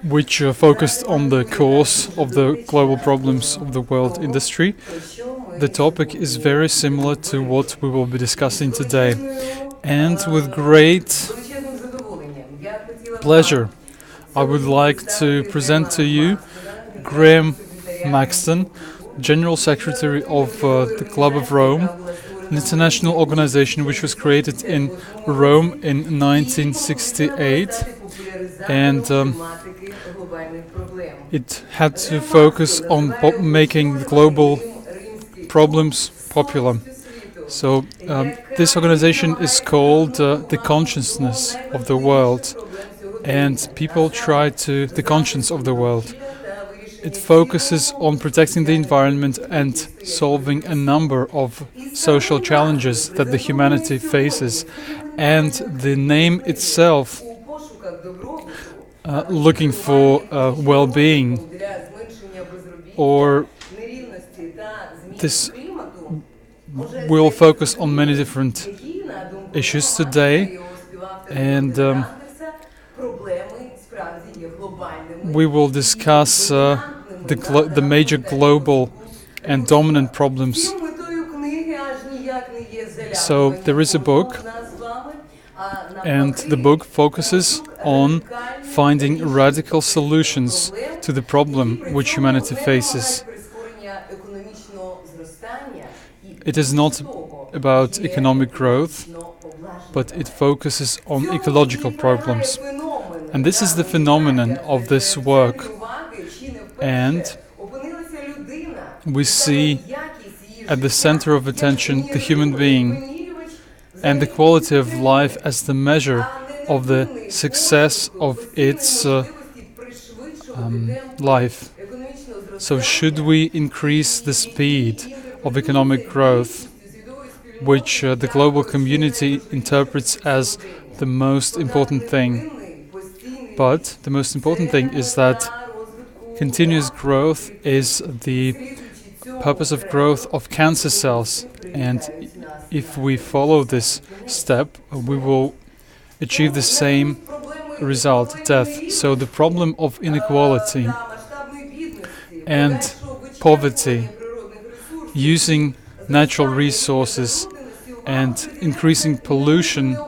which focused on the cause of the global problems of the world industry. The topic is very similar to what we will be discussing today. And with great pleasure, I would like to present to you Graeme Maxton, General Secretary of the Club of Rome, an international organization which was created in Rome in 1968, and it had to focus on making the global problems popular. So this organization is called the consciousness of the world, and people try to the conscience of the world. It focuses on protecting the environment and solving a number of social challenges that the humanity faces. And the name itself, looking for well-being, or this will focus on many different issues today, and we will discuss the major global and dominant problems. So there is a book, and the book focuses on finding radical solutions to the problem which humanity faces. It is not about economic growth, but it focuses on ecological problems. And this is the phenomenon of this work. And we see at the center of attention the human being and the quality of life as the measure of the success of its life. So should we increase the speed of economic growth, which the global community interprets as the most important thing? But the most important thing is that continuous growth is the purpose of growth of cancer cells, and if we follow this step, we will achieve the same result, death. So the problem of inequality and poverty, using natural resources and increasing pollution,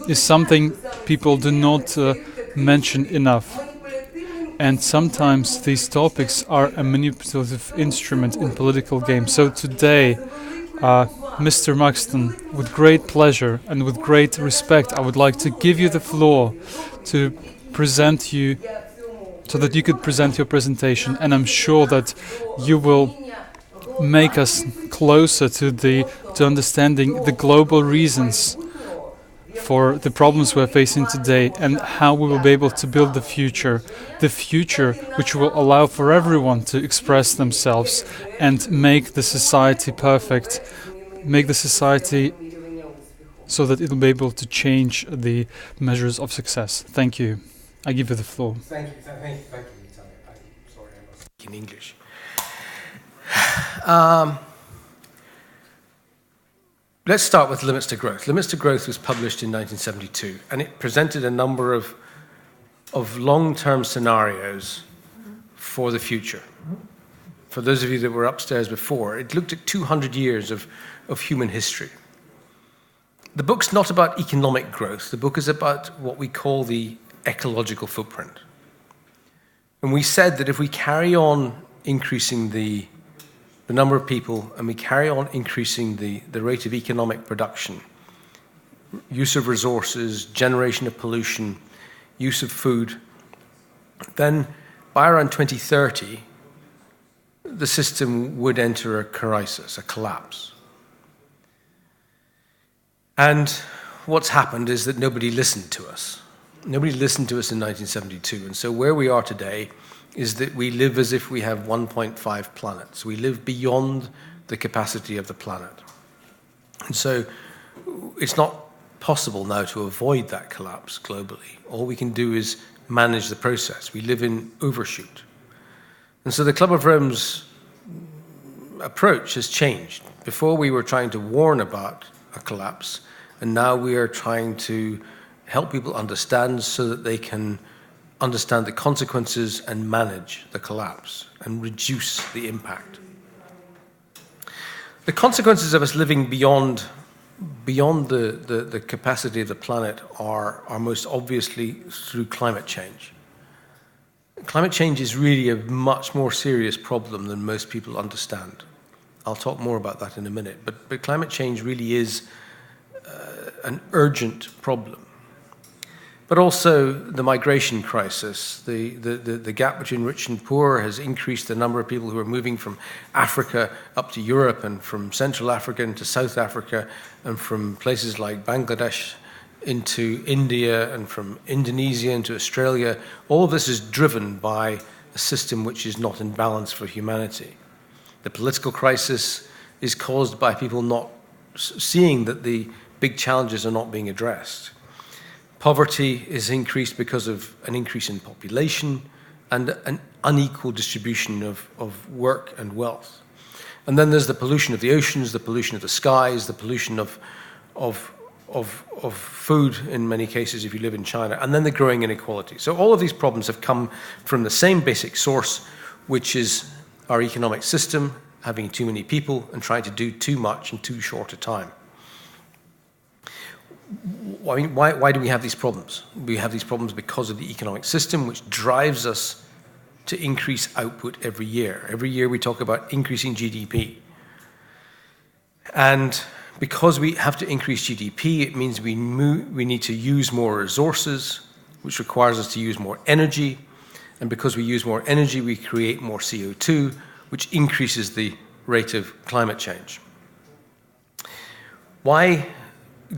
is something people do not mention enough. And sometimes these topics are a manipulative instrument in political games. So today, Mr. Maxton, with great pleasure and with great respect, I would like to give you the floor to present you, so that you could present your presentation. And I'm sure that you will make us closer to understanding the global reasons for the problems we're facing today, and how we will be able to build the future which will allow for everyone to express themselves and make the society perfect, make the society so that it will be able to change the measures of success. Thank you. I give you the floor. Thank you, Vitaly. I'm sorry, I must speak in English. Let's start with Limits to Growth. Limits to Growth was published in 1972, and it presented a number of long-term scenarios for the future. For those of you that were upstairs before, it looked at 200 years of human history. The book's not about economic growth. The book is about what we call the ecological footprint. And we said that if we carry on increasing the number of people, and we carry on increasing the rate of economic production, use of resources, generation of pollution, use of food, then by around 2030, the system would enter a crisis, a collapse. And what's happened is that nobody listened to us. Nobody listened to us in 1972. And so where we are today is that we live as if we have 1.5 planets. We live beyond the capacity of the planet. And so it's not possible now to avoid that collapse globally. All we can do is manage the process. We live in overshoot. And so the Club of Rome's approach has changed. Before we were trying to warn about a collapse, and now we are trying to help people understand so that they can understand the consequences and manage the collapse and reduce the impact. The consequences of us living beyond the capacity of the planet are most obviously through climate change. Climate change is really a much more serious problem than most people understand. I'll talk more about that in a minute, but climate change really is an urgent problem. But also the migration crisis, the gap between rich and poor has increased the number of people who are moving from Africa up to Europe and from Central Africa into South Africa and from places like Bangladesh into India and from Indonesia into Australia. All of this is driven by a system which is not in balance for humanity. The political crisis is caused by people not seeing that the big challenges are not being addressed. Poverty is increased because of an increase in population and an unequal distribution of work and wealth. And then there's the pollution of the oceans, the pollution of the skies, the pollution of food in many cases if you live in China, and then the growing inequality. So all of these problems have come from the same basic source, which is our economic system, having too many people and trying to do too much in too short a time. I mean, why do we have these problems? We have these problems because of the economic system, which drives us to increase output every year. Every year we talk about increasing GDP. And because we have to increase GDP, it means we need to use more resources, which requires us to use more energy. And because we use more energy, we create more CO2, which increases the rate of climate change. Why,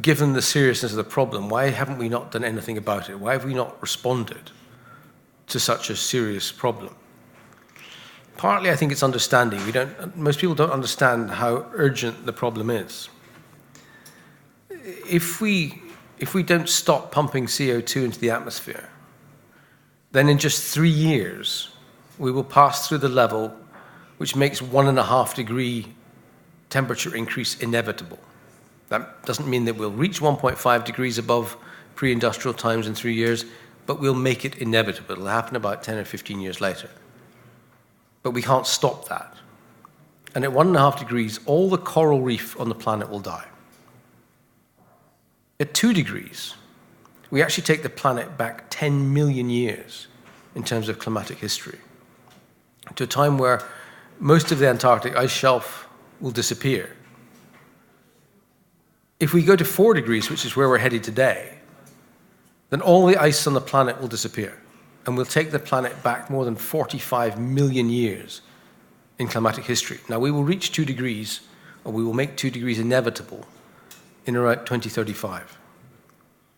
given the seriousness of the problem, why haven't we not done anything about it? Why have we not responded to such a serious problem? Partly, I think it's understanding. Most people don't understand how urgent the problem is. If we don't stop pumping CO2 into the atmosphere, then in just 3 years, we will pass through the level which makes 1.5 degree temperature increase inevitable. That doesn't mean that we'll reach 1.5 degrees above pre-industrial times in 3 years, but we'll make it inevitable. It'll happen about 10 or 15 years later. But we can't stop that. And at 1.5 degrees, all the coral reef on the planet will die. At 2 degrees, we actually take the planet back 10 million years in terms of climatic history, to a time where most of the Antarctic ice shelf will disappear. If we go to 4 degrees, which is where we're headed today, then all the ice on the planet will disappear, and we'll take the planet back more than 45 million years in climatic history. Now, we will reach 2 degrees, or we will make 2 degrees inevitable in around 2035.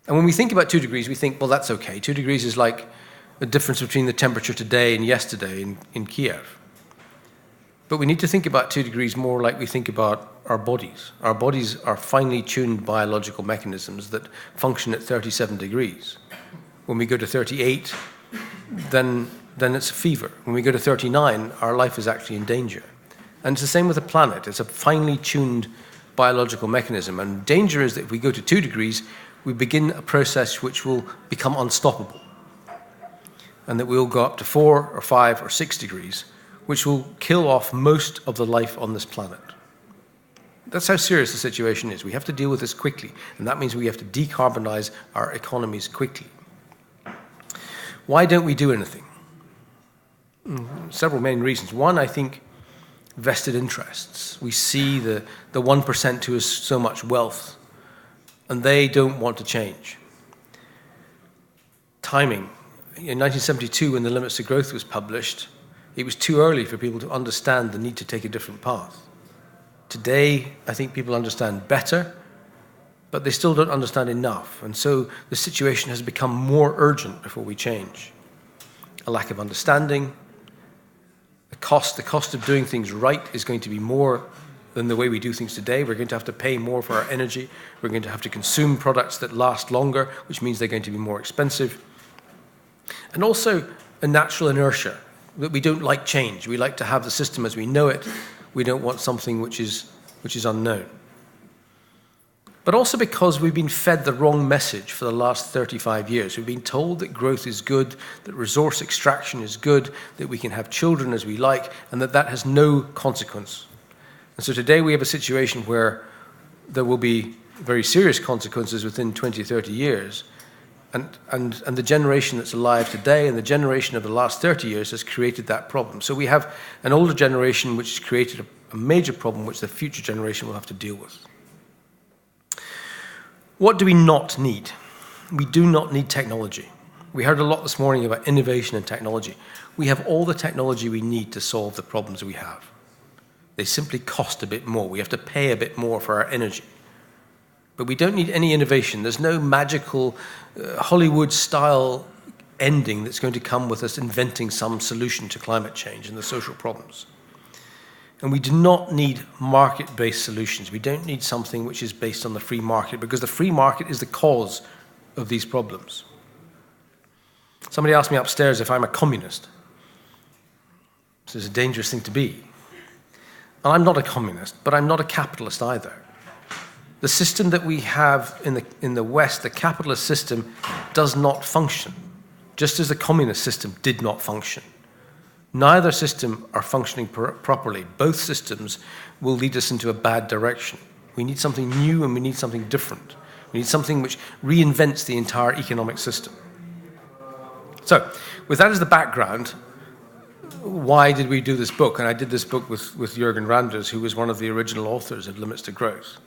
And when we think about 2 degrees, we think, well, that's okay. 2 degrees is like the difference between the temperature today and yesterday in KIEF. But we need to think about 2 degrees more like we think about our bodies. Our bodies are finely tuned biological mechanisms that function at 37 degrees. When we go to 38, then it's a fever. When we go to 39, our life is actually in danger. And it's the same with the planet. It's a finely tuned biological mechanism. And danger is that if we go to 2 degrees, we begin a process which will become unstoppable. And that we'll go up to 4 or 5 or 6 degrees, which will kill off most of the life on this planet. That's how serious the situation is. We have to deal with this quickly, and that means we have to decarbonize our economies quickly. Why don't we do anything? Several main reasons. One, I think, vested interests. We see the 1% who has so much wealth, and they don't want to change. Timing. In 1972, when the Limits to Growth was published, it was too early for people to understand the need to take a different path. Today, I think people understand better, but they still don't understand enough. And so the situation has become more urgent before we change. A lack of understanding. The cost of doing things right is going to be more than the way we do things today. We're going to have to pay more for our energy. We're going to have to consume products that last longer, which means they're going to be more expensive. And also a natural inertia, that we don't like change. We like to have the system as we know it. We don't want something which is unknown. but also because we've been fed the wrong message for the last 35 years. We've been told that growth is good, that resource extraction is good, that we can have children as we like, and that that has no consequence. And so today we have a situation where there will be very serious consequences within 20, 30 years, and the generation that's alive today and the generation of the last 30 years has created that problem. So we have an older generation which has created a major problem which the future generation will have to deal with. What do we not need? We do not need technology. We heard a lot this morning about innovation and technology. We have all the technology we need to solve the problems we have. They simply cost a bit more. We have to pay a bit more for our energy. But we don't need any innovation. There's no magical Hollywood-style ending that's going to come with us inventing some solution to climate change and the social problems. And we do not need market-based solutions. We don't need something which is based on the free market, because the free market is the cause of these problems. Somebody asked me upstairs if I'm a communist. This is a dangerous thing to be. And I'm not a communist, but I'm not a capitalist either. The system that we have in the West, the capitalist system, does not function, just as the communist system did not function. Neither system are functioning properly. Both systems will lead us into a bad direction. We need something new and we need something different. We need something which reinvents the entire economic system. So, with that as the background, why did we do this book? And I did this book with Jürgen Randers, who was one of the original authors of Limits to Growth.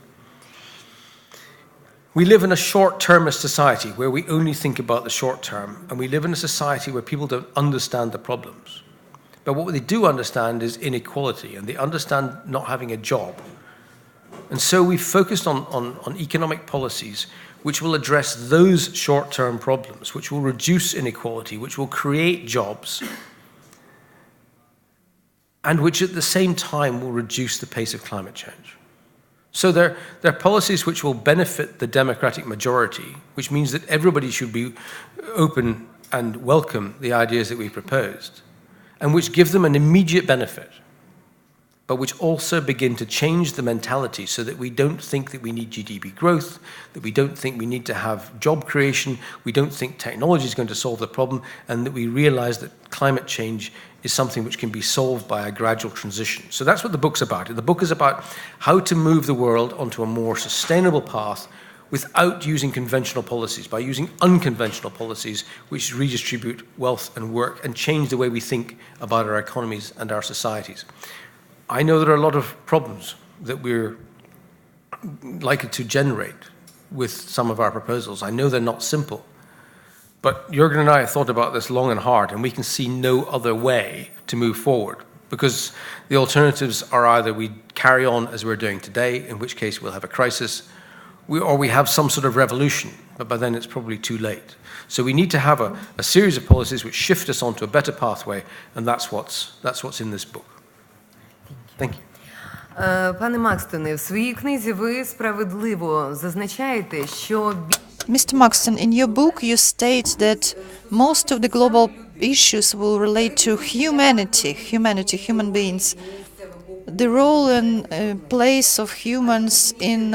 We live in a short-termist society where we only think about the short term, and we live in a society where people don't understand the problems. But what they do understand is inequality, and they understand not having a job. And so we've focused on economic policies which will address those short-term problems, which will reduce inequality, which will create jobs, and which at the same time will reduce the pace of climate change. So they're policies which will benefit the democratic majority, which means that everybody should be open and welcome the ideas that we proposed, and which give them an immediate benefit, but which also begin to change the mentality so that we don't think that we need GDP growth, that we don't think we need to have job creation, we don't think technology is going to solve the problem, and that we realize that climate change is something which can be solved by a gradual transition. So that's what the book's about. The book is about how to move the world onto a more sustainable path without using conventional policies, by using unconventional policies which redistribute wealth and work and change the way we think about our economies and our societies. I know there are a lot of problems that we're likely to generate with some of our proposals. I know they're not simple. But Jürgen and I have thought about this long and hard, and we can see no other way to move forward, because the alternatives are either we carry on as we're doing today, in which case we'll have a crisis, or we have some sort of revolution, but by then it's probably too late. So we need to have a series of policies which shift us onto a better pathway, and that's what's in this book. Thank you. Пане Макстоне, в своїй книзі ви справедливо зазначаєте, що Mr. Maxton, in your book you state that most of the global issues will relate to humanity, human beings. The role and place of humans in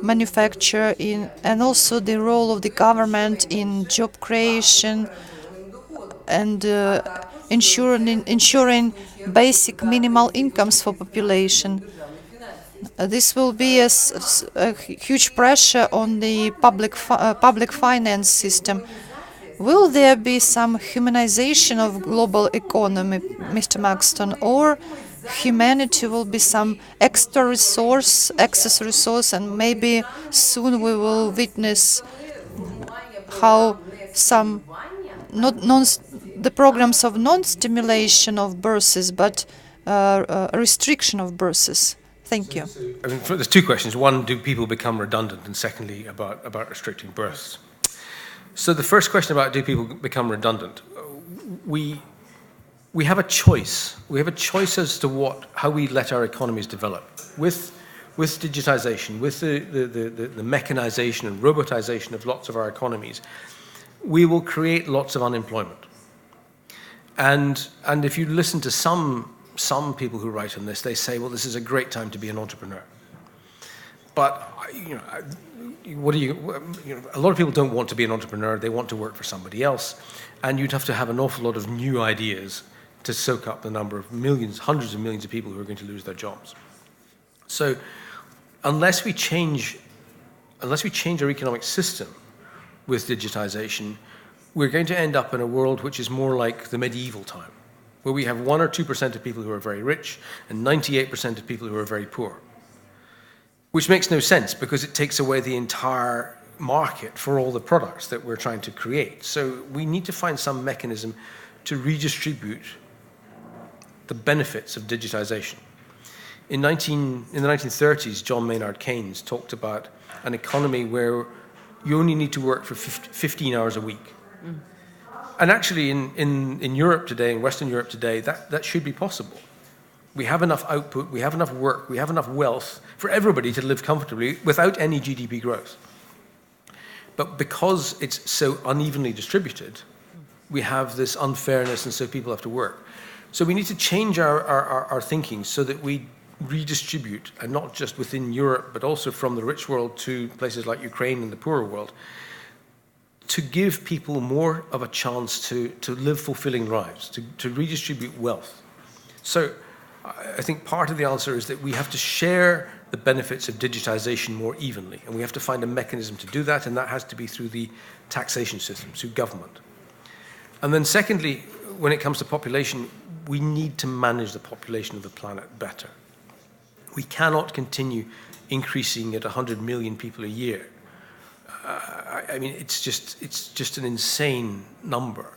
manufacture, and also the role of the government in job creation and ensuring basic minimal incomes for population. This will be a huge pressure on the public finance system. Will there be some humanization of global economy, Mr. Maxton, or humanity will be some extra resource, excess resource, and maybe soon we will witness how some the programs of non-stimulation of births, but restriction of births. Thank you. I mean, there's two questions. One, do people become redundant? And secondly, about restricting births. So the first question about do people become redundant? We have a choice. We have a choice as to how we let our economies develop. With digitization, with the mechanization and robotization of lots of our economies, we will create lots of unemployment. And if you listen to some people who write on this, they say, well, this is a great time to be an entrepreneur. But what do you know, a lot of people don't want to be an entrepreneur, they want to work for somebody else, and you'd have to have an awful lot of new ideas to soak up the number of millions, hundreds of millions of people who are going to lose their jobs. So unless we change our economic system with digitization, we're going to end up in a world which is more like the medieval time, where we have 1 or 2% of people who are very rich and 98% of people who are very poor. Which makes no sense because it takes away the entire market for all the products that we're trying to create. So we need to find some mechanism to redistribute the benefits of digitization. In the 1930s, John Maynard Keynes talked about an economy where you only need to work for 15 hours a week. And actually in Europe today, in Western Europe today, that should be possible. We have enough output, we have enough work, we have enough wealth for everybody to live comfortably without any GDP growth. But because it's so unevenly distributed, we have this unfairness, and so people have to work. So we need to change our thinking so that we redistribute, and not just within Europe, but also from the rich world to places like Ukraine and the poorer world, to give people more of a chance to live fulfilling lives, to redistribute wealth. So I think part of the answer is that we have to share the benefits of digitization more evenly, and we have to find a mechanism to do that, and that has to be through the taxation system, through government. And then secondly, when it comes to population, we need to manage the population of the planet better. We cannot continue increasing at 100 million people a year. I mean, it's just an insane number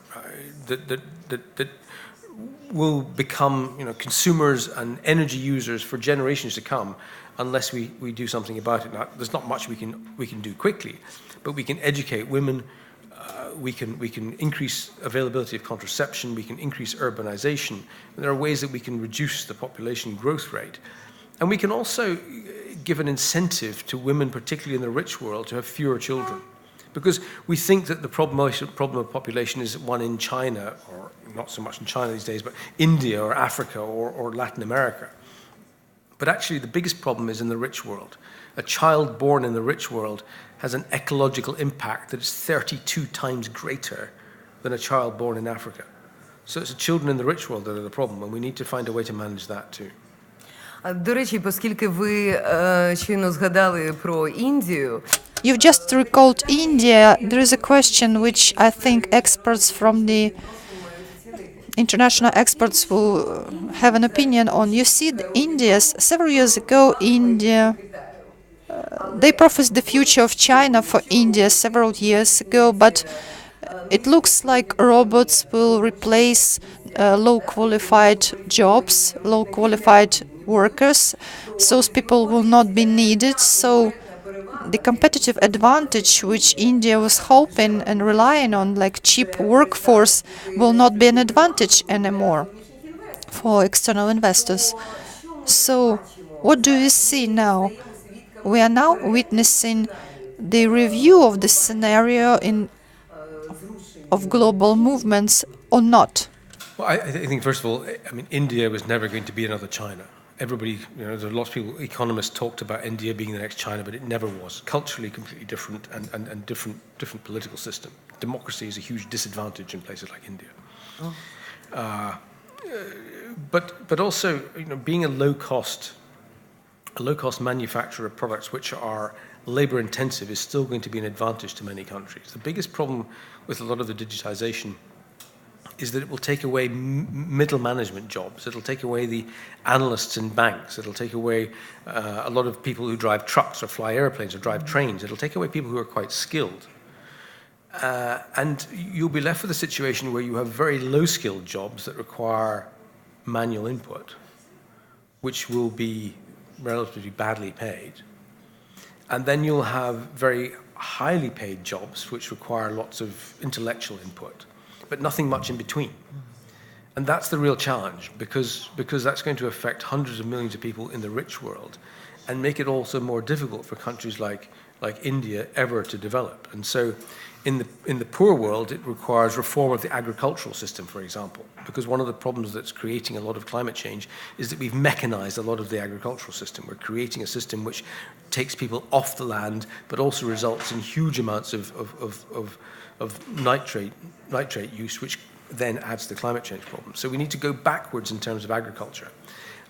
that will become, you know, consumers and energy users for generations to come, unless we do something about it. Now, there's not much we can do quickly, but we can educate women. We can increase availability of contraception. We can increase urbanization. And there are ways that we can reduce the population growth rate, and we can also give an incentive to women, particularly in the rich world, to have fewer children. Because we think that the problem of population is one in China, or not so much in China these days, but India or Africa or Latin America. But actually the biggest problem is in the rich world. A child born in the rich world has an ecological impact that is 32 times greater than a child born in Africa. So it's the children in the rich world that are the problem, and we need to find a way to manage that too. До речі, оскільки ви щойно згадали про Індію. You've just recalled India. There is a question which I think experts from the international experts will have an opinion on. You see, several years ago, India, they promised the future of China for India several years ago, but it looks like robots will replace low-qualified jobs, low-qualified workers. Those people will not be needed. So the competitive advantage which India was hoping and relying on, like cheap workforce, will not be an advantage anymore for external investors. So what do you see now? We are now witnessing the review of the scenario of global movements or not? Well, I think, first of all, I mean, India was never going to be another China. Everybody, you know, there are lots of people, economists talked about India being the next China, but it never was. Culturally, completely different, and different political system. Democracy is a huge disadvantage in places like India. Oh. But also, you know, being a low cost manufacturer of products which are labor intensive is still going to be an advantage to many countries. The biggest problem with a lot of the digitization is that it will take away middle management jobs. It'll take away the analysts in banks. It'll take away a lot of people who drive trucks or fly airplanes or drive trains. It'll take away people who are quite skilled. And you'll be left with a situation where you have very low-skilled jobs that require manual input, which will be relatively badly paid. And then you'll have very highly paid jobs which require lots of intellectual input, but nothing much in between. And that's the real challenge, because that's going to affect hundreds of millions of people in the rich world and make it also more difficult for countries like like India ever to develop. And so in the poor world, it requires reform of the agricultural system, for example, because one of the problems that's creating a lot of climate change is that we've mechanized a lot of the agricultural system. We're creating a system which takes people off the land, but also results in huge amounts of nitrate use, which then adds to the climate change problem. So we need to go backwards in terms of agriculture.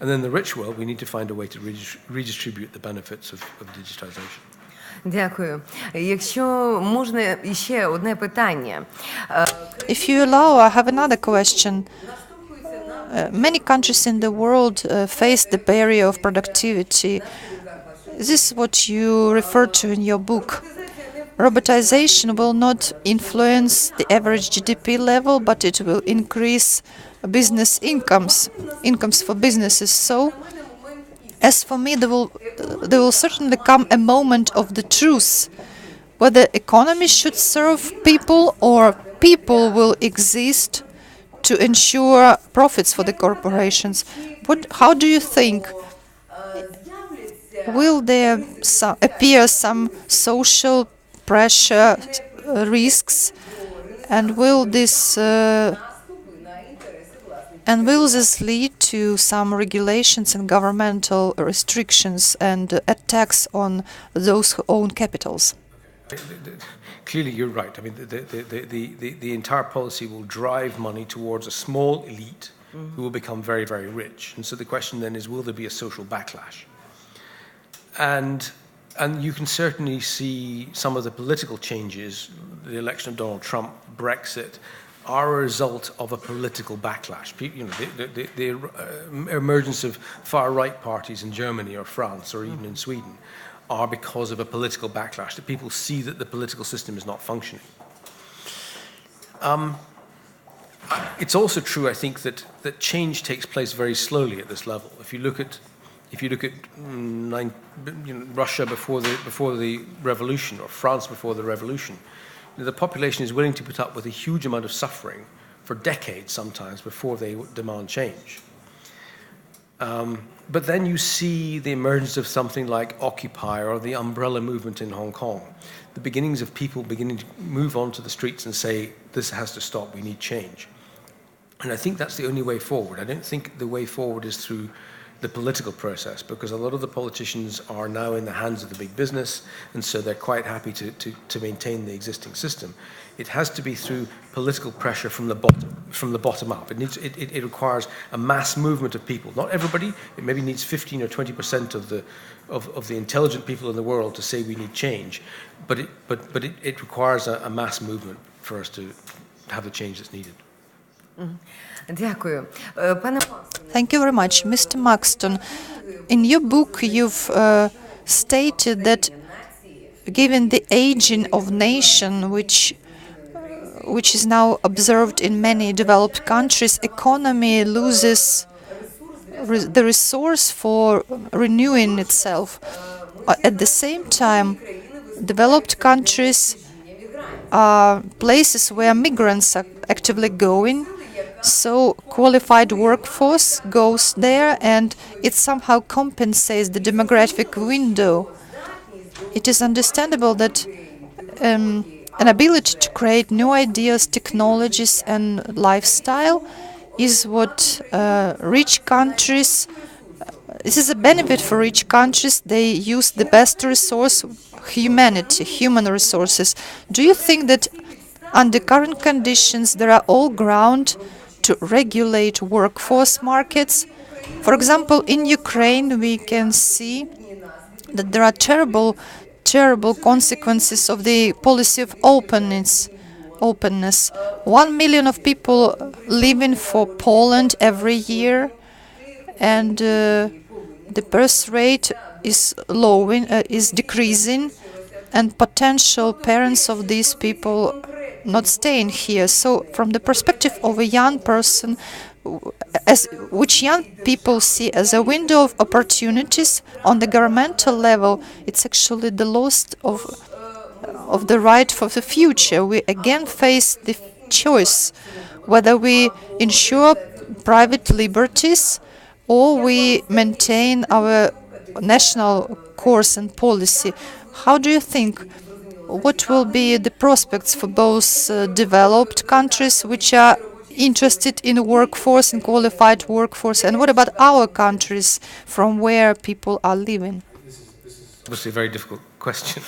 And then in the rich world, we need to find a way to redistribute the benefits of digitization. Дякую. Якщо можна, іще одне питання. If you allow, I have another question. Many countries in the world face the barrier of productivity. This is what you refer to in your book. Robotization will not influence the average GDP level, but it will increase business incomes for businesses. So, as for me, there will certainly come a moment of the truth, whether economy should serve people or people will exist to ensure profits for the corporations. How do you think? Will there appear some social pressure, risks, and will this lead to some regulations and governmental restrictions and attacks on those who own capitals? Clearly, you're right. I mean, the entire policy will drive money towards a small elite who will become very, very rich. And so the question then is, will there be a social backlash? And you can certainly see some of the political changes, the election of Donald Trump, Brexit, are a result of a political backlash. You know, the emergence of far-right parties in Germany or France or even in Sweden are because of a political backlash, that people see that the political system is not functioning. It's also true, I think, that change takes place very slowly at this level. If you look at Russia before the revolution, or France before the revolution, the population is willing to put up with a huge amount of suffering for decades sometimes before they demand change. But then you see the emergence of something like Occupy or the umbrella movement in Hong Kong, the beginnings of people beginning to move onto the streets and say, this has to stop, we need change. And I think that's the only way forward. I don't think the way forward is through the political process, because a lot of the politicians are now in the hands of the big business, and so they're quite happy to maintain the existing system. It has to be through political pressure from the bottom up. It requires a mass movement of people. Not everybody. It maybe needs 15 or 20% of the intelligent people in the world to say we need change, but it requires a mass movement for us to have the change that's needed. Дякую. Thank you very much. Mr. Maxton, in your book you've stated that given the aging of nation, which is now observed in many developed countries, economy loses the resource for renewing itself. At the same time, developed countries are places where migrants are actively going, so qualified workforce goes there and it somehow compensates the demographic window. It is understandable that an ability to create new ideas, technologies and lifestyle is what rich countries, this is a benefit for rich countries. They use the best resource, humanity, human resources. Do you think that under current conditions there are all ground to regulate workforce markets? For example, in Ukraine we can see that there are terrible consequences of the policy of openness. 1 million of people leaving for Poland every year, and the birth rate is decreasing, and potential parents of these people not staying here. So from the perspective of a young person, which young people see as a window of opportunities on the governmental level, it's actually the loss of the right for the future. We again face the choice whether we ensure private liberties or we maintain our national course and policy. How do you think? What will be the prospects for both developed countries which are interested in workforce, in qualified workforce, and what about our countries from where people are living? Obviously a very difficult question.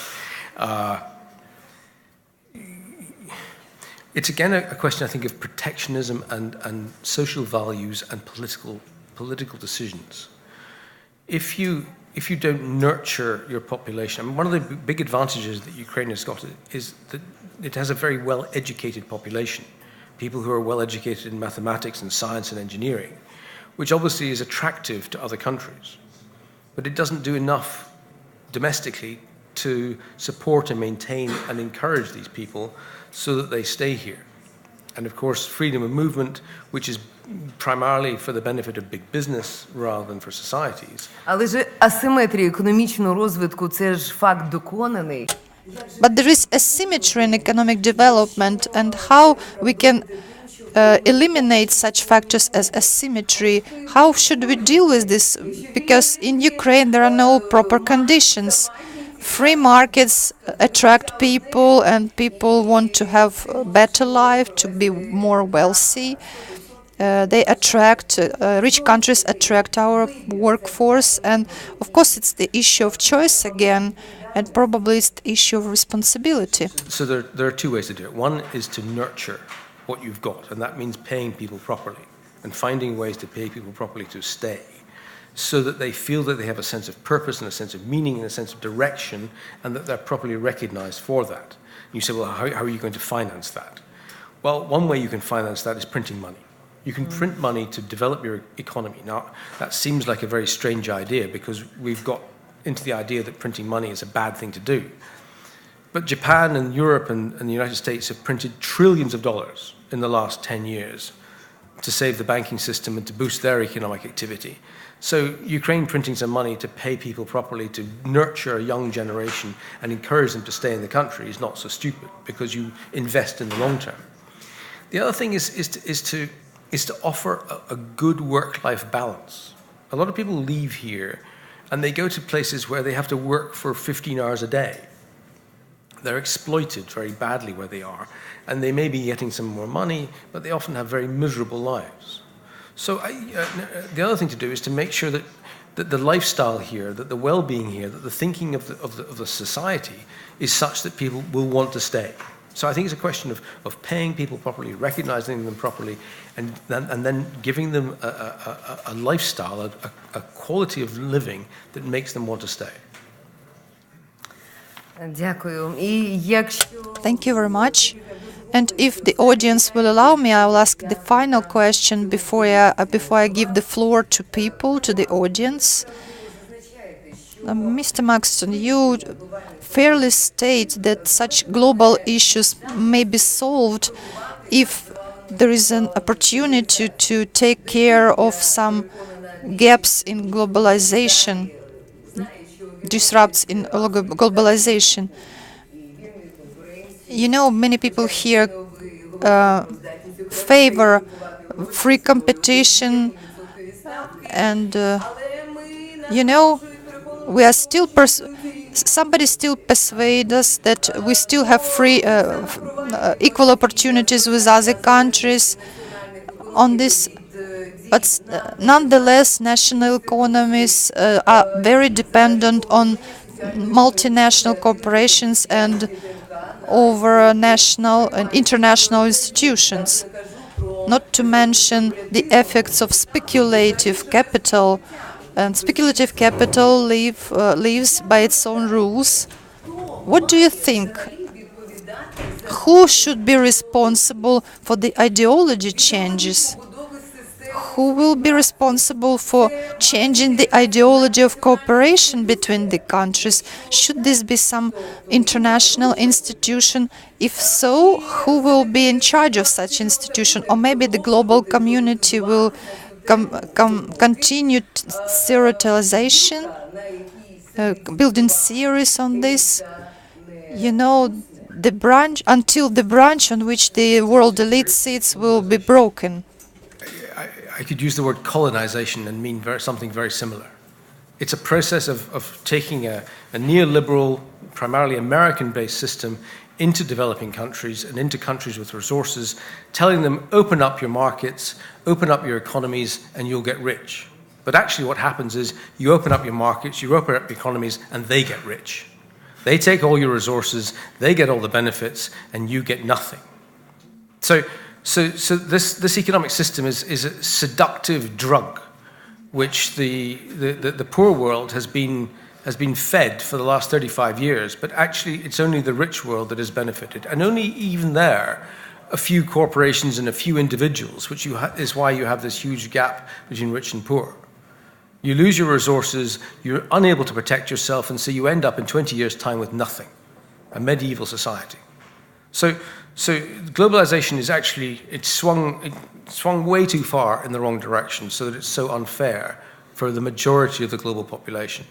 It's again a question, I think, of protectionism and social values and political decisions. If you don't nurture your population, I mean, one of the big advantages that Ukraine has got is that it has a very well-educated population, people who are well-educated in mathematics and science and engineering, which obviously is attractive to other countries. But it doesn't do enough domestically to support and maintain and encourage these people so that they stay here. And of course, freedom of movement, which is primarily for the benefit of big business rather than for societies. Але ж асиметрія економічного розвитку – це ж факт доконаний. But there is asymmetry in economic development, and how we can eliminate such factors as asymmetry. How should we deal with this? Because in Ukraine there are no proper conditions. Free markets attract people, and people want to have a better life, to be more wealthy. They attract, rich countries attract our workforce, and of course it's the issue of choice again, and probably it's the issue of responsibility. So there are two ways to do it. One is to nurture what you've got, and that means paying people properly and finding ways to pay people properly to stay, so that they feel that they have a sense of purpose and a sense of meaning and a sense of direction, and that they're properly recognized for that. And you say, well, how are you going to finance that? Well, one way you can finance that is printing money. You can print money to develop your economy. Now, that seems like a very strange idea because we've got into the idea that printing money is a bad thing to do. But Japan and Europe and the United States have printed trillions of dollars in the last 10 years to save the banking system and to boost their economic activity. So Ukraine printing some money to pay people properly, to nurture a young generation and encourage them to stay in the country is not so stupid because you invest in the long term. The other thing is to offer a good work-life balance. A lot of people leave here and they go to places where they have to work for 15 hours a day. They're exploited very badly where they are, and they may be getting some more money, but they often have very miserable lives. So the other thing to do is to make sure that the lifestyle here, that the well-being here, that the thinking of the society is such that people will want to stay. So I think it's a question of paying people properly, recognizing them properly, and then giving them a lifestyle, a quality of living that makes them want to stay. Дякую. І якщо... Thank you very much. And if the audience will allow me, I will ask the final question before I give the floor to people, to the audience. Mr. Maxton, you fairly state that such global issues may be solved if there is an opportunity to take care of some gaps in globalization, disrupts in globalization. You know, many people here favor free competition, and you know, we are still somebody still persuade us that we still have free equal opportunities with other countries on this, but nonetheless national economies are very dependent on multinational corporations and over national and international institutions, not to mention the effects of speculative capital. And speculative capital lives by its own rules. What do you think? Who should be responsible for the ideology changes? Who will be responsible for changing the ideology of cooperation between the countries? Should this be some international institution? If so, who will be in charge of such institution? Or maybe the global community will continued serialization, building series on this. You know, the branch until the branch on which the world elite sits will be broken. I could use the word colonization and mean something very similar. It's a process of taking a neoliberal, primarily American-based system into developing countries and into countries with resources, telling them, open up your markets, open up your economies, and you'll get rich. But actually what happens is you open up your markets, you open up your economies, and they get rich. They take all your resources, they get all the benefits, and you get nothing. So this economic system is a seductive drug, which the poor world has been fed for the last 35 years, but actually it's only the rich world that has benefited. And only even there, a few corporations and a few individuals, which is why you have this huge gap between rich and poor. You lose your resources, you're unable to protect yourself, and so you end up in 20 years' time with nothing, a medieval society. So globalization is actually, it swung way too far in the wrong direction so that it's so unfair for the majority of the global population.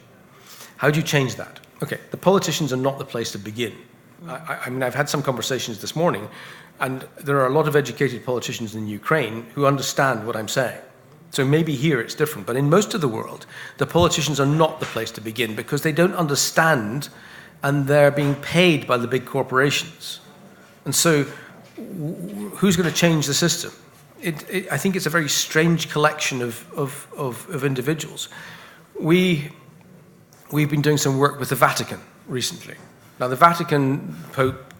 How do you change that? Okay, the politicians are not the place to begin. I mean, I've had some conversations this morning, and there are a lot of educated politicians in Ukraine who understand what I'm saying. So maybe here it's different, but in most of the world, the politicians are not the place to begin because they don't understand and they're being paid by the big corporations. And so who's going to change the system? I think it's a very strange collection of individuals. We've been doing some work with the Vatican recently. Now, the Vatican Pope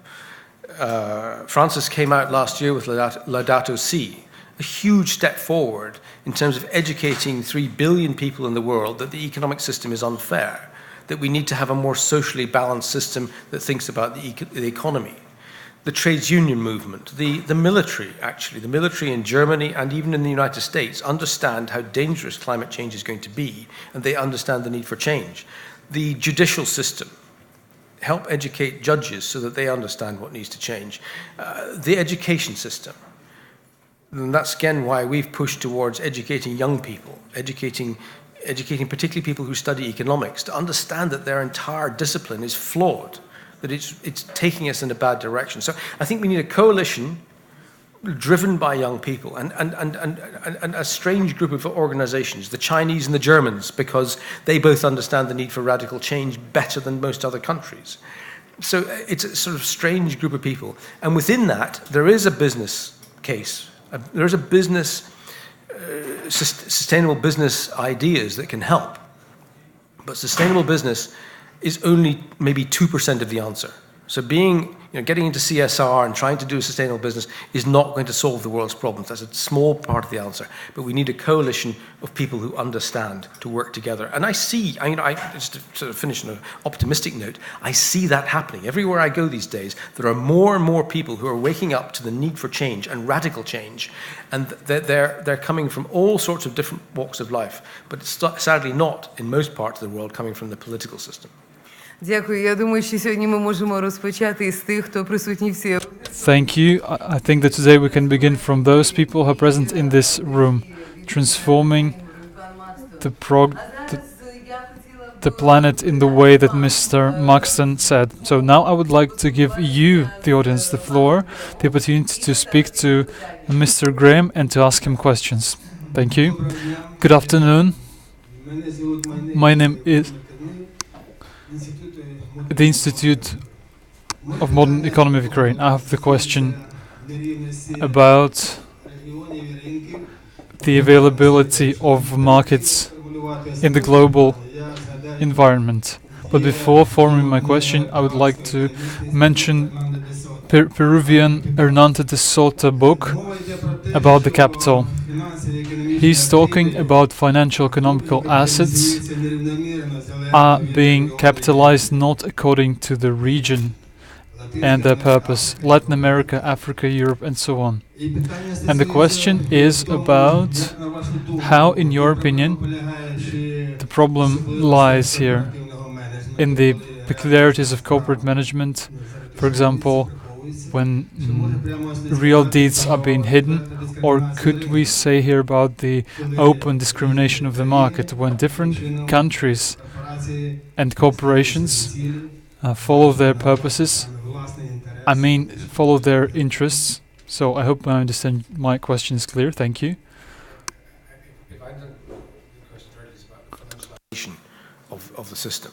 Francis came out last year with Laudato Si, a huge step forward in terms of educating 3 billion people in the world that the economic system is unfair, that we need to have a more socially balanced system that thinks about the economy. The trades union movement, the military, actually, the military in Germany and even in the United States understand how dangerous climate change is going to be, and they understand the need for change. The judicial system, help educate judges so that they understand what needs to change. The education system, and that's again why we've pushed towards educating young people, educating particularly people who study economics, to understand that their entire discipline is flawed, that it's taking us in a bad direction. So I think we need a coalition driven by young people and a strange group of organizations, the Chinese and the Germans, because they both understand the need for radical change better than most other countries. So it's a sort of strange group of people. And within that, there is a business case. There is a business, sustainable business ideas that can help. But sustainable business is only maybe 2% of the answer. So getting into CSR and trying to do a sustainable business is not going to solve the world's problems. That's a small part of the answer. But we need a coalition of people who understand to work together. And I just to sort of finish on an optimistic note, I see that happening. Everywhere I go these days, there are more and more people who are waking up to the need for change and radical change. And they're coming from all sorts of different walks of life. But it's sadly not, in most parts of the world, coming from the political system. Дякую. Я думаю, що сьогодні ми можемо розпочати із тих, хто присутні всі. Thank you. I think that today we can begin from those people who are present in this room, transforming the planet in the way that Mr. Maxton said. So now I would like to give you, the audience, the floor, the opportunity to speak to Mr. Graeme and to ask him questions. Thank you. Good afternoon. My name is the Institute of Modern Economy of Ukraine. I have the question about the availability of markets in the global environment. But before forming my question, I would like to mention Peruvian Hernando de Soto book about the capital. He's talking about financial economical assets are being capitalized not according to the region and their purpose, Latin America, Africa, Europe, and so on. And the question is about how, in your opinion, the problem lies here in the peculiarities of corporate management, for example, when real deeds are being hidden, or could we say here about the open discrimination of the market when different countries and corporations follow their purposes, follow their interests. So I hope my question is clear. Thank you. If I understand the question right, it's about the financialization the system.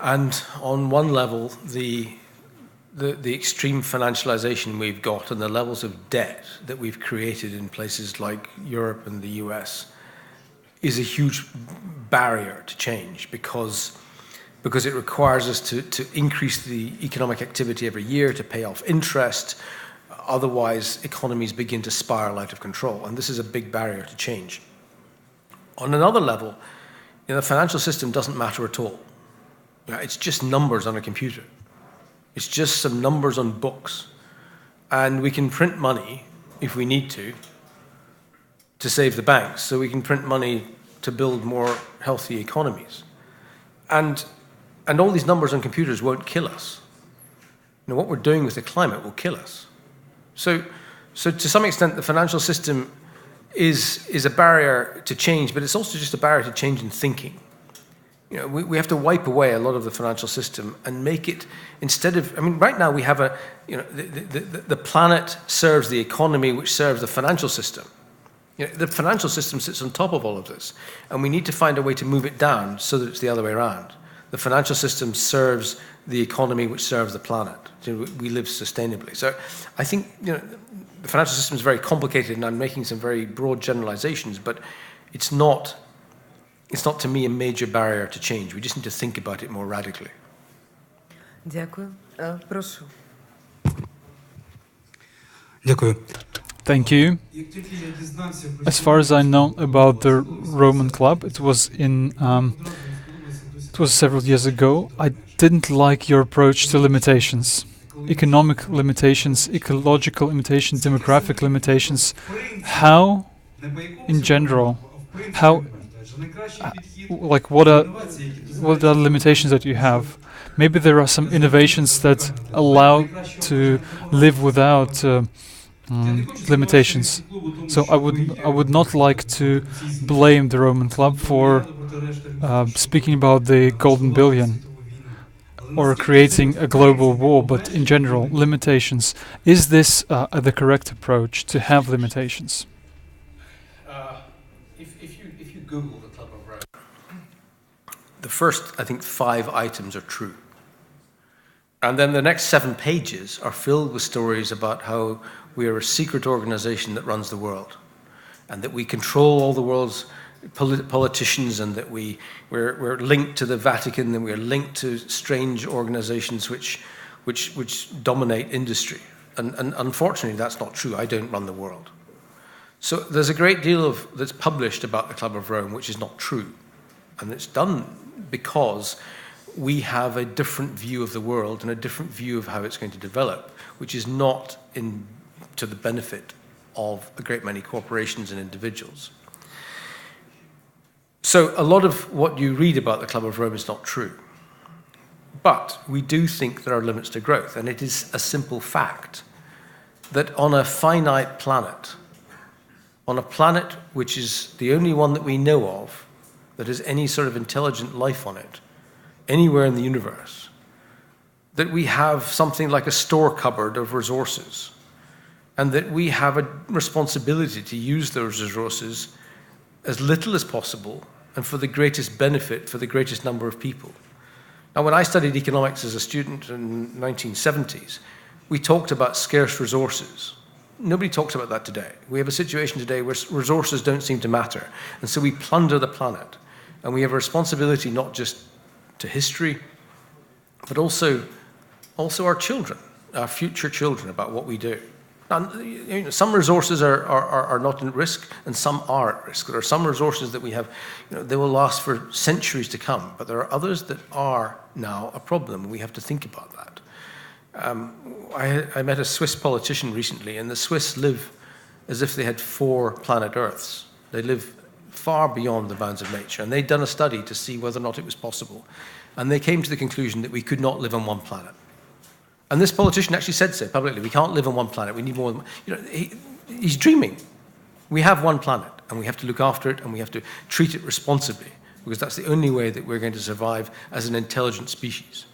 And on one level, the extreme financialization we've got and the levels of debt that we've created in places like Europe and the US is a huge barrier to change because it requires us to increase the economic activity every year to pay off interest. Otherwise, economies begin to spiral out of control, and this is a big barrier to change. On another level, the financial system doesn't matter at all. It's just numbers on a computer. It's just some numbers on books. And we can print money, if we need to save the banks. So we can print money to build more healthy economies. And all these numbers on computers won't kill us. What we're doing with the climate will kill us. So to some extent, the financial system is a barrier to change, but it's also just a barrier to change in thinking. We have to wipe away a lot of the financial system and make it, instead of, right now we have the planet serves the economy, which serves the financial system. The financial system sits on top of all of this, and we need to find a way to move it down so that it's the other way around. The financial system serves the economy, which serves the planet. We live sustainably. So I think, the financial system is very complicated, and I'm making some very broad generalizations, but it's not to me a major barrier to change. We just need to think about it more radically. Дякую. Прошу. Дякую. Thank you. As far as I know about the Roman Club, it was several years ago. I didn't like your approach to limitations. Economic limitations, ecological limitations, demographic limitations. How, in general, what are the limitations that you have? Maybe there are some innovations that allow to live without limitations. So I would not like to blame the Roman Club for speaking about the golden billion or creating a global war, but in general, limitations. Is this the correct approach, to have limitations? If you Google the Club of Rome, the first, I think, 5 items are true. And then the next 7 pages are filled with stories about how we are a secret organization that runs the world, and that we control all the world's politicians, and that we're linked to the Vatican, and we're linked to strange organizations which dominate industry. And unfortunately, that's not true. I don't run the world. So there's a great deal that's published about the Club of Rome which is not true. And it's done because we have a different view of the world and a different view of how it's going to develop, which is not to the benefit of a great many corporations and individuals. So a lot of what you read about the Club of Rome is not true. But we do think there are limits to growth, and it is a simple fact that on a finite planet, on a planet which is the only one that we know of that has any sort of intelligent life on it, anywhere in the universe, that we have something like a store cupboard of resources, and that we have a responsibility to use those resources as little as possible and for the greatest benefit for the greatest number of people. Now, when I studied economics as a student in the 1970s, we talked about scarce resources. Nobody talks about that today. We have a situation today where resources don't seem to matter, and so we plunder the planet. And we have a responsibility not just to history, but also our children, our future children, about what we do. Now, some resources are not at risk, and some are at risk. There are some resources that we have, they will last for centuries to come, but there are others that are now a problem, and we have to think about that. I met a Swiss politician recently, and the Swiss live as if they had 4 planet Earths. They live far beyond the bounds of nature, and they'd done a study to see whether or not it was possible. And they came to the conclusion that we could not live on one planet. And this politician actually said so publicly. We can't live on one planet. We need more than one. He's dreaming. We have one planet, and we have to look after it, and we have to treat it responsibly, because that's the only way that we're going to survive as an intelligent species.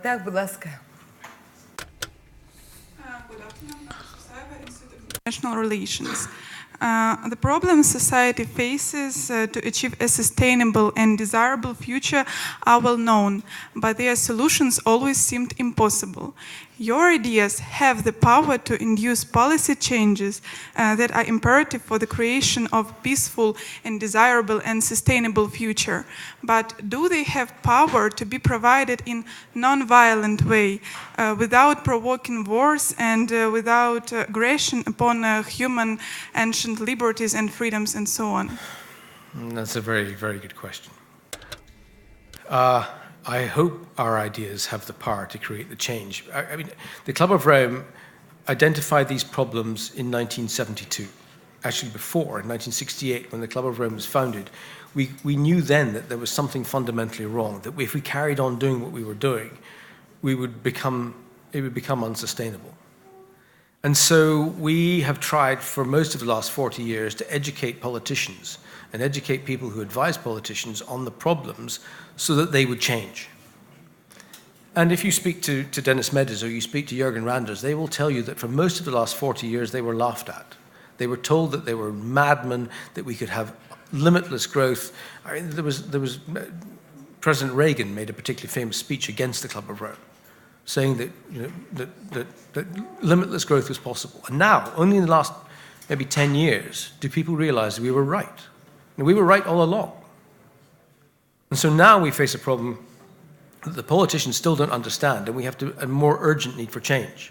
Так, будь ласка. Good afternoon, Dr. Saiba, Institute of International Relations. The problems society faces to achieve a sustainable and desirable future are well known, but their solutions always seemed impossible. Your ideas have the power to induce policy changes that are imperative for the creation of peaceful and desirable and sustainable future. But do they have power to be provided in non-violent way, without provoking wars and without aggression upon human ancient liberties and freedoms and so on? That's a very, very good question. I hope our ideas have the power to create the change. I mean, the Club of Rome identified these problems in 1972. Actually, before, in 1968, when the Club of Rome was founded, we knew then that there was something fundamentally wrong, that if we carried on doing what we were doing, it would become unsustainable. And so we have tried for most of the last 40 years to educate politicians and educate people who advise politicians on the problems so that they would change. And if you speak to Dennis Meadows or you speak to Jürgen Randers, they will tell you that for most of the last 40 years they were laughed at. They were told that they were madmen, that we could have limitless growth. I mean, there was President Reagan made a particularly famous speech against the Club of Rome, saying that, that limitless growth was possible. And now, only in the last maybe 10 years, do people realize we were right. And we were right all along. And so now we face a problem that the politicians still don't understand, and we have a more urgent need for change.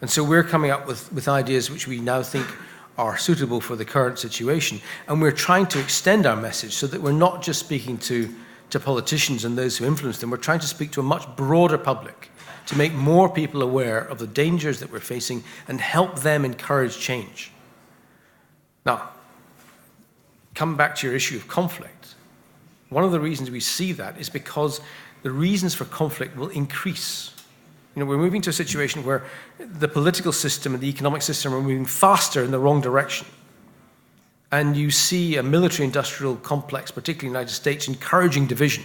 And so we're coming up with ideas which we now think are suitable for the current situation, and we're trying to extend our message so that we're not just speaking to politicians and those who influence them, we're trying to speak to a much broader public, to make more people aware of the dangers that we're facing and help them encourage change. Now, come back to your issue of conflict. One of the reasons we see that is because the reasons for conflict will increase. We're moving to a situation where the political system and the economic system are moving faster in the wrong direction. And you see a military-industrial complex, particularly in the United States, encouraging division.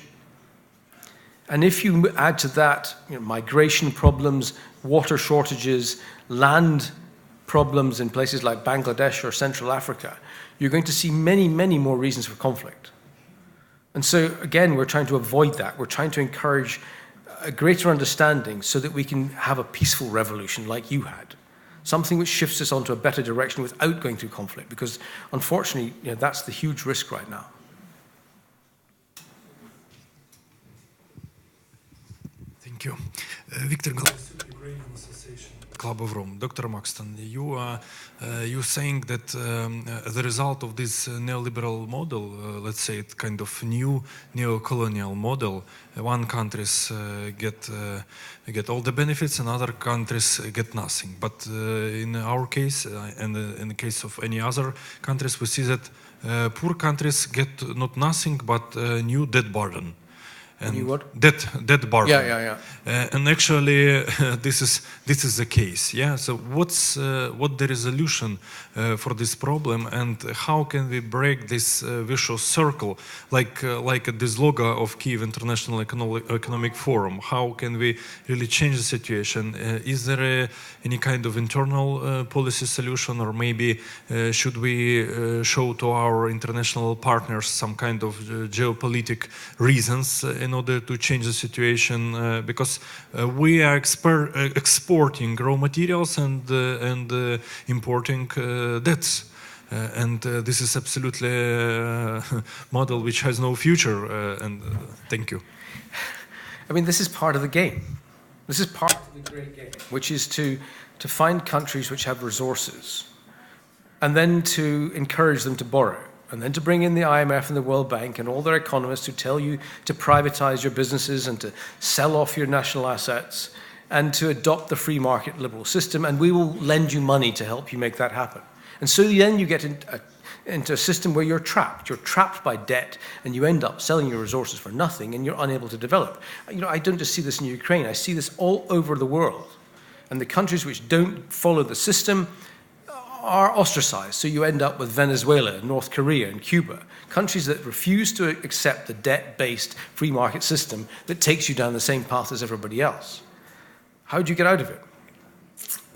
And if you add to that migration problems, water shortages, land problems in places like Bangladesh or Central Africa, you're going to see many, many more reasons for conflict. And so, again, we're trying to avoid that. We're trying to encourage a greater understanding so that we can have a peaceful revolution like you had. Something which shifts us onto a better direction without going through conflict, because unfortunately, that's the huge risk right now. Thank you. Victor Graeme Association, Club of Rome. Dr. Maxton, you're saying that the result of this neoliberal model, let's say it kind of new neo-colonial model, one countries get all the benefits and other countries get nothing. But in our case, and in the case of any other countries, we see that poor countries get not nothing but new debt burden. And debt burden. Yeah. And actually, this is the case. Yeah. So what the resolution for this problem, and how can we break this vicious circle, like this logo of KIEF International Economic Forum? How can we really change the situation? Is there any kind of internal policy solution, or maybe should we show to our international partners some kind of geopolitical reasons in order to change the situation, because we are exporting raw materials and importing debts. And this is absolutely a model which has no future. Thank you. I mean, this is part of the game. This is part of the great game, which is to find countries which have resources and then to encourage them to borrow. And then to bring in the IMF and the World Bank and all their economists who tell you to privatize your businesses and to sell off your national assets and to adopt the free market liberal system, and we will lend you money to help you make that happen. And so then you get into a system where you're trapped. You're trapped by debt, and you end up selling your resources for nothing, and you're unable to develop. I don't just see this in Ukraine. I see this all over the world. And the countries which don't follow the system are ostracized. So you end up with Venezuela, North Korea, and Cuba, countries that refuse to accept the debt-based free market system that takes you down the same path as everybody else. How do you get out of it?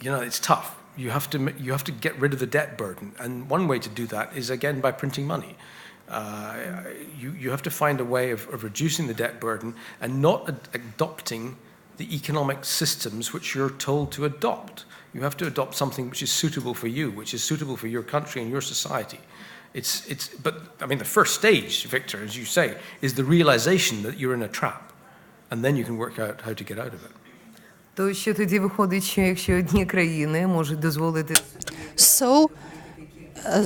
It's tough. you have to get rid of the debt burden, and one way to do that is again by printing money. You have to find a way of reducing the debt burden and not adopting the economic systems which you're told to adopt. You have to adopt something which is suitable for you, which is suitable for your country and your society. But I mean, the first stage, Victor, as you say, is the realization that you're in a trap, and then you can work out how to get out of it. То що тоді виходить, що якщо одні країни можуть дозволити So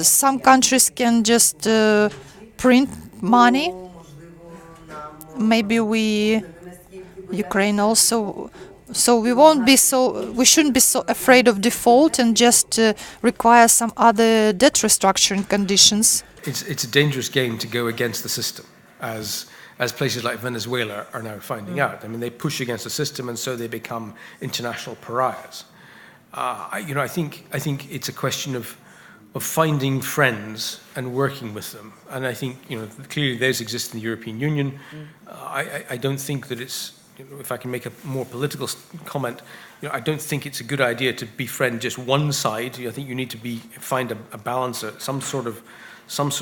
some countries can just print money. Maybe Ukraine also. So we shouldn't be so afraid of default and just require some other debt restructuring conditions. It's a dangerous game to go against the system, as places like Venezuela are now finding out. I mean, they push against the system, and so they become international pariahs. I think it's a question of finding friends and working with them, and I think clearly those exist in the European Union. I don't think that it's, if I can make a more political comment, I don't think it's a good idea to befriend just one side. I think you need to find a balance, some sort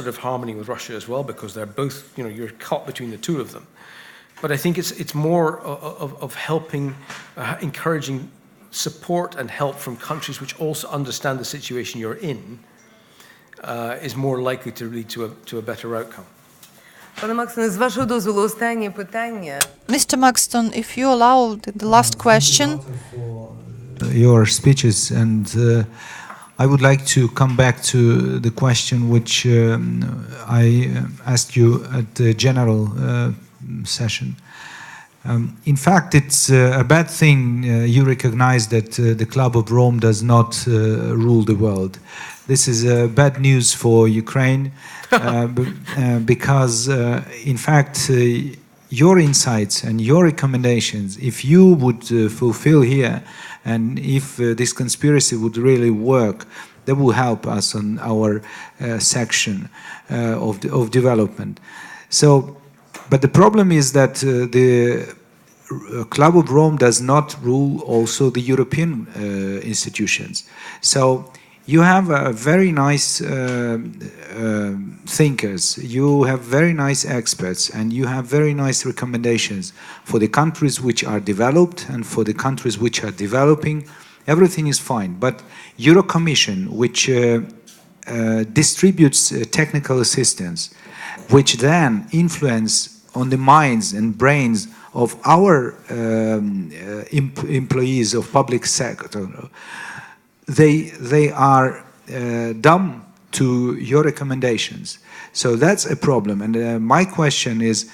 of harmony with Russia as well, because they're both, you're caught between the two of them. But I think it's more of helping, encouraging support and help from countries which also understand the situation you're in, is more likely to lead to a better outcome. Пане Макстоне, з вашого дозволу, останнє питання. Mr. Maxton, if you allow the last question. Your speeches, and I would like to come back to the question which I asked you at the general session. In fact, it's a bad thing you recognize that the Club of Rome does not rule the world. This is bad news for Ukraine because, in fact, your insights and your recommendations, if you would fulfill here, and if this conspiracy would really work, that will help us on our section of development. So, but the problem is that the Club of Rome does not rule also the European institutions. So you have very nice thinkers, you have very nice experts, and you have very nice recommendations for the countries which are developed and for the countries which are developing. Everything is fine, but Euro Commission, which distributes technical assistance, which then influence on the minds and brains of our employees of public sector, they are dumb to your recommendations. So that's a problem. And my question is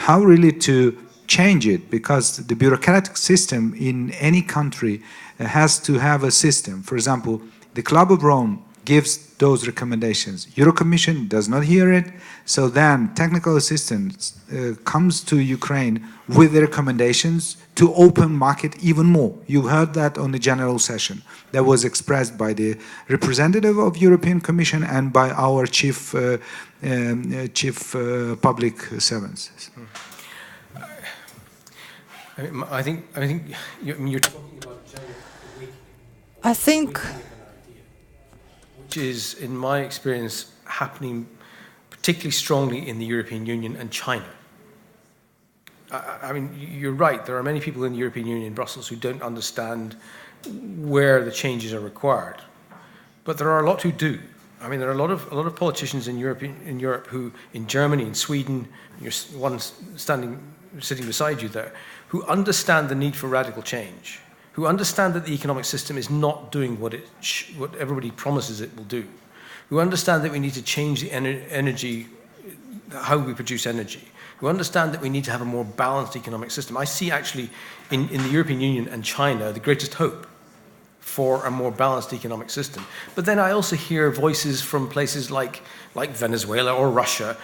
how really to change it, because the bureaucratic system in any country has to have a system. For example, the Club of Rome gives those recommendations. Euro Commission does not hear it, so then technical assistance comes to Ukraine with the recommendations to open market even more. You heard that on the general session. That was expressed by the representative of European Commission and by our chief public servants. I think you're talking about general awakening. I think Which is, in my experience, happening particularly strongly in the European Union and China. I mean, you're right, there are many people in the European Union in Brussels who don't understand where the changes are required. But there are a lot who do. I mean, there are a lot of politicians in Europe who, in Germany, in Sweden, you're one sitting beside you there, who understand the need for radical change, who understand that the economic system is not doing what everybody promises it will do, who understand that we need to change the energy, how we produce energy, who understand that we need to have a more balanced economic system. I see actually in the European Union and China the greatest hope for a more balanced economic system. But then I also hear voices from places like Venezuela or Russia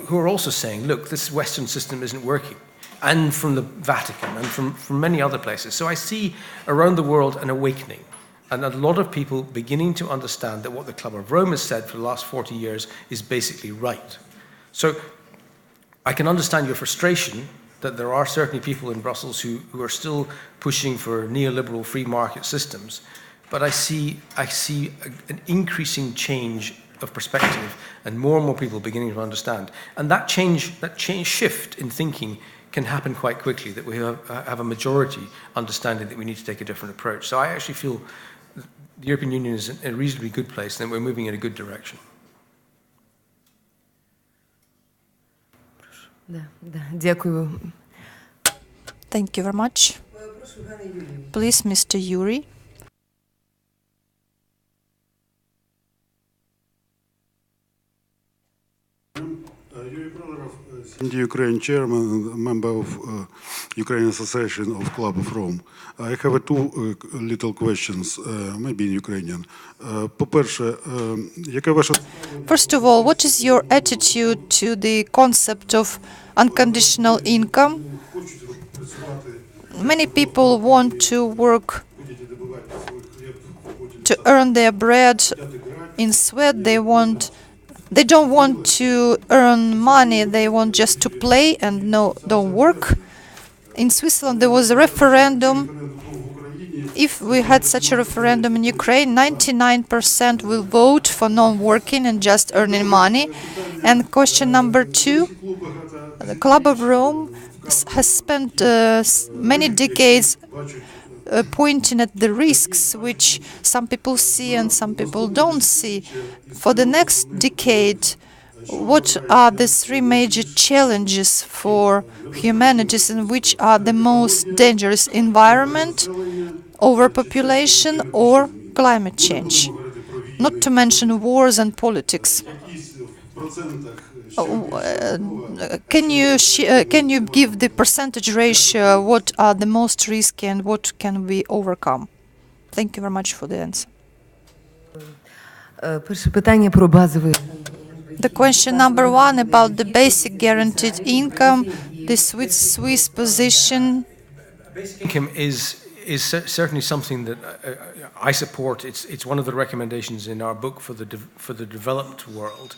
who are also saying, look, this Western system isn't working. And from the Vatican and from many other places. So I see around the world an awakening, and a lot of people beginning to understand that what the Club of Rome has said for the last 40 years is basically right. So I can understand your frustration that there are certainly people in Brussels who are still pushing for neoliberal free market systems. but I see an increasing change of perspective, and more people beginning to understand. And that shift in thinking can happen quite quickly, that we have a majority understanding that we need to take a different approach. So I actually feel the European Union is in a reasonably good place, and we're moving in a good direction. Дякую. Thank you very much. Please, Mr. Yuri. Yuri Brotherov, India Ukraine chairman and member of Ukrainian Association of Club of Rome. I have two little questions, maybe in Ukrainian. По-перше, яка ваша... First of all, what is your attitude to the concept of unconditional income? Many people want to work to earn their bread in sweat. They don't want to earn money. They want just to play and don't work. In Switzerland, there was a referendum. If we had such a referendum in Ukraine, 99% will vote for non-working and just earning money. And question number 2, the Club of Rome has spent many decades pointing at the risks which some people see and some people don't see. For the next decade, what are the 3 major challenges for humanities, and which are the most dangerous: environment, overpopulation, or climate change? Not to mention wars and politics. Can you give the percentage ratio? What are the most risky and what can we overcome? Thank you very much for the answer. Перше питання про базовий. The question number 1 about the basic guaranteed income, the Swiss position. Basic income is certainly something that I support. It's one of the recommendations in our book for the developed world.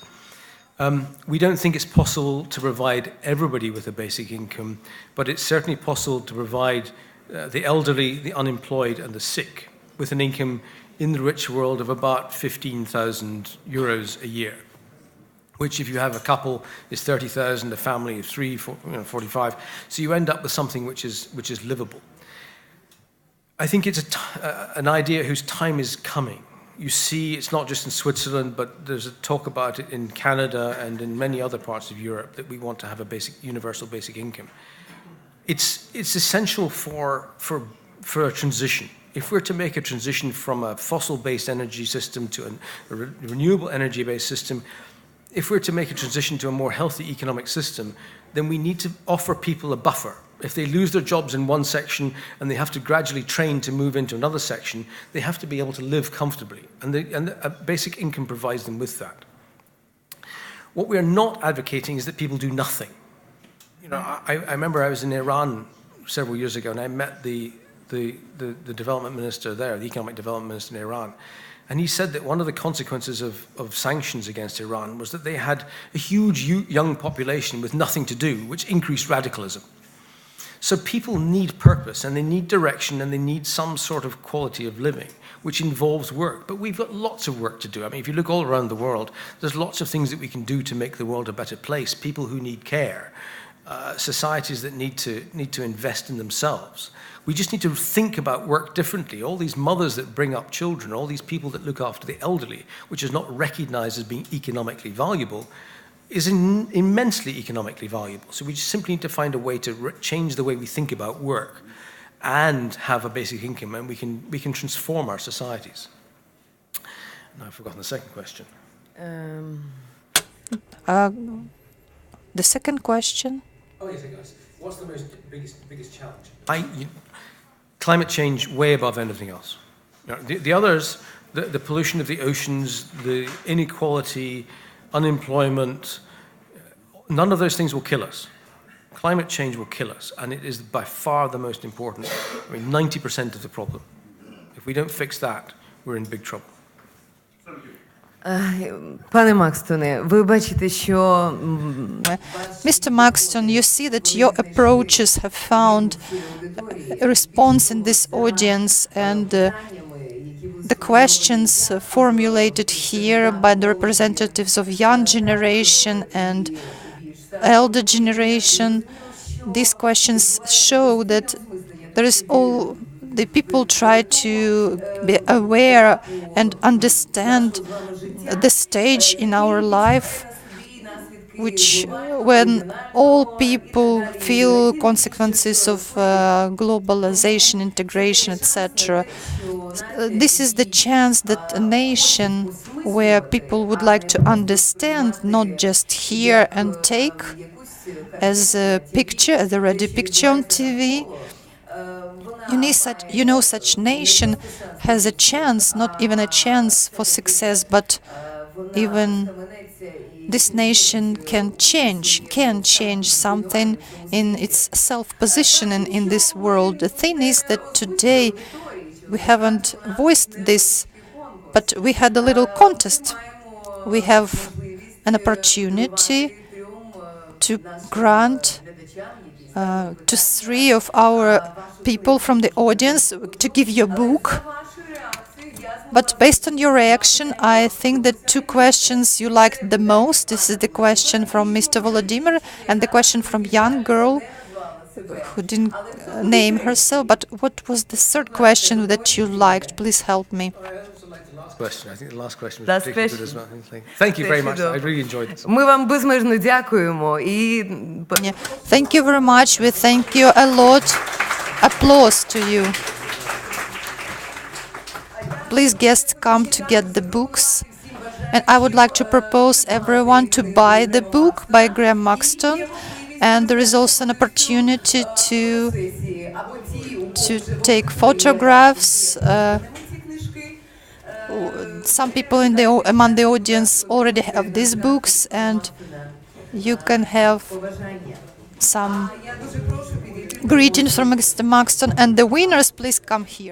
We don't think it's possible to provide everybody with a basic income, but it's certainly possible to provide the elderly, the unemployed, and the sick with an income in the rich world of about 15,000 euros a year, which, if you have a couple, is 30,000, a family of 3, 45. So you end up with something which is livable. I think it's an idea whose time is coming. You see, it's not just in Switzerland, but there's a talk about it in Canada and in many other parts of Europe, that we want to have a universal basic income. It's essential for a transition. If we're to make a transition from a fossil-based energy system to a renewable energy-based system, if we're to make a transition to a more healthy economic system, then we need to offer people a buffer. If they lose their jobs in one section and they have to gradually train to move into another section, they have to be able to live comfortably. And a basic income provides them with that. What we are not advocating is that people do nothing. I remember I was in Iran several years ago, and I met the development minister there, the economic development minister in Iran. And he said that one of the consequences of sanctions against Iran was that they had a huge young population with nothing to do, which increased radicalism. So people need purpose, and they need direction, and they need some sort of quality of living, which involves work. But we've got lots of work to do. I mean, if you look all around the world, there's lots of things that we can do to make the world a better place. People who need care, societies that need to invest in themselves. We just need to think about work differently. All these mothers that bring up children, all these people that look after the elderly, which is not recognized as being economically valuable, is immensely economically valuable. So we just simply need to find a way to change the way we think about work and have a basic income, and we can transform our societies. Now I've forgotten the second question. The second question. Oh yes, guys. What's the biggest challenge? Climate change way above anything else. The others, the pollution of the oceans, the inequality, unemployment, none of those things will kill us. Climate change will kill us, and it is by far the most important. 90% of the problem. If we don't fix that, we're in big trouble. Пане Макстоне, ви бачите, що... Mr. Maxton, you see that your approaches have found a response in this audience, and the questions formulated here by the representatives of young generation and elder generation, these questions show that there is all the people try to be aware and understand the stage in our life which when all people feel consequences of globalization, integration, etc. This is the chance that a nation where people would like to understand, not just hear and take as a picture, as a ready picture on TV. Such nation has a chance, not even a chance for success, but even this nation can change something in its self-positioning in this world. The thing is that today we haven't voiced this, but we had a little contest. We have an opportunity to grant to 3 of our people from the audience to give you a book. But based on your reaction, I think that 2 questions you liked the most. This is the question from Mr. Volodymyr and the question from young girl who didn't name herself. But what was the 3rd question that you liked? Please help me. I think the last question was particularly good as well. Thank you very much. I really enjoyed this. Ми вам безмежно дякуємо. Thank you very much. We thank you a lot. Applause to you. Please, guests, come to get the books. And I would like to propose everyone to buy the book by Graeme Maxton. And there is also an opportunity to take photographs. Some people among the audience already have these books, and you can have some greetings from Mr. Maxton. And the winners, please come here.